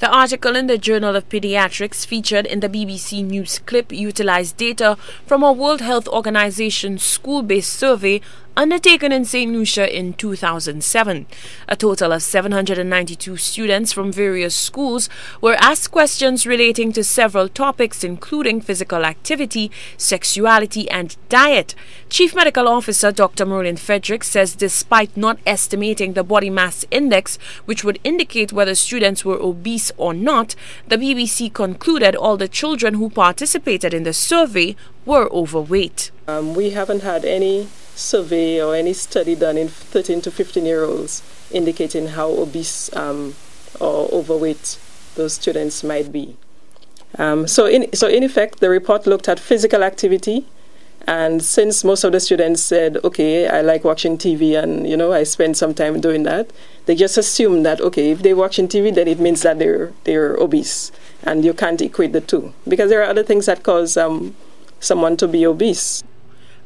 The article in the Journal of Pediatrics featured in the BBC News clip utilized data from a World Health Organization school-based survey undertaken in St. Lucia in 2007. A total of 792 students from various schools were asked questions relating to several topics including physical activity, sexuality and diet. Chief Medical Officer Dr. Merlin Fredericks says despite not estimating the body mass index, which would indicate whether students were obese or not, the BBC concluded all the children who participated in the survey were overweight. We haven't had any survey or any study done in 13 to 15-year-olds indicating how obese or overweight those students might be. So in effect, the report looked at physical activity, and since most of the students said, okay, I like watching TV and, I spend some time doing that, they just assume that, okay, if they're watching TV, then it means that they're obese, and you can't equate the two, because there are other things that cause someone to be obese.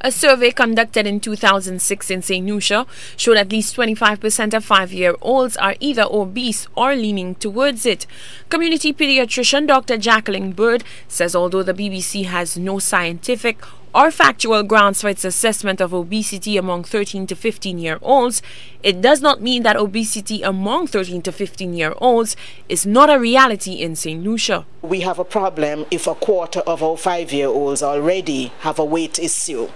A survey conducted in 2006 in St. Lucia showed at least 25% of 5-year-olds are either obese or leaning towards it. Community pediatrician Dr. Jacqueline Bird says although the BBC has no scientific or factual grounds for its assessment of obesity among 13 to 15-year-olds, it does not mean that obesity among 13 to 15-year-olds is not a reality in St. Lucia. We have a problem if a quarter of our 5-year-olds already have a weight issue.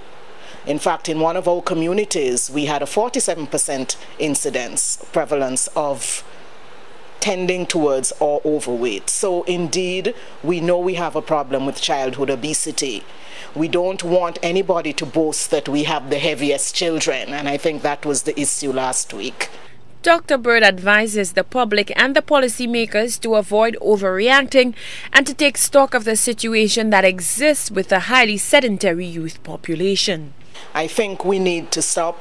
In fact, in one of our communities, we had a 47% prevalence of tending towards or overweight. So indeed, we know we have a problem with childhood obesity. We don't want anybody to boast that we have the heaviest children, and I think that was the issue last week. Dr. Bird advises the public and the policymakers to avoid overreacting and to take stock of the situation that exists with a highly sedentary youth population. I think we need to stop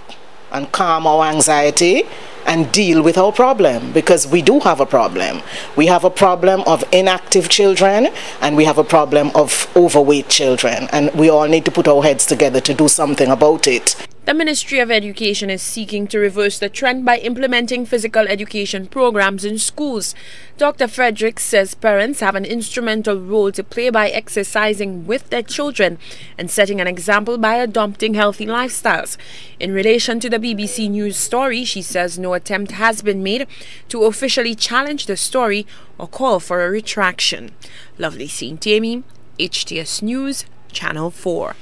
and calm our anxiety and deal with our problem, because we do have a problem. We have a problem of inactive children and we have a problem of overweight children, and we all need to put our heads together to do something about it. The Ministry of Education is seeking to reverse the trend by implementing physical education programs in schools. Dr. Fredericks says parents have an instrumental role to play by exercising with their children and setting an example by adopting healthy lifestyles. In relation to the BBC News story, she says no attempt has been made to officially challenge the story or call for a retraction. Lovely St. Amy, HTS News, Channel 4.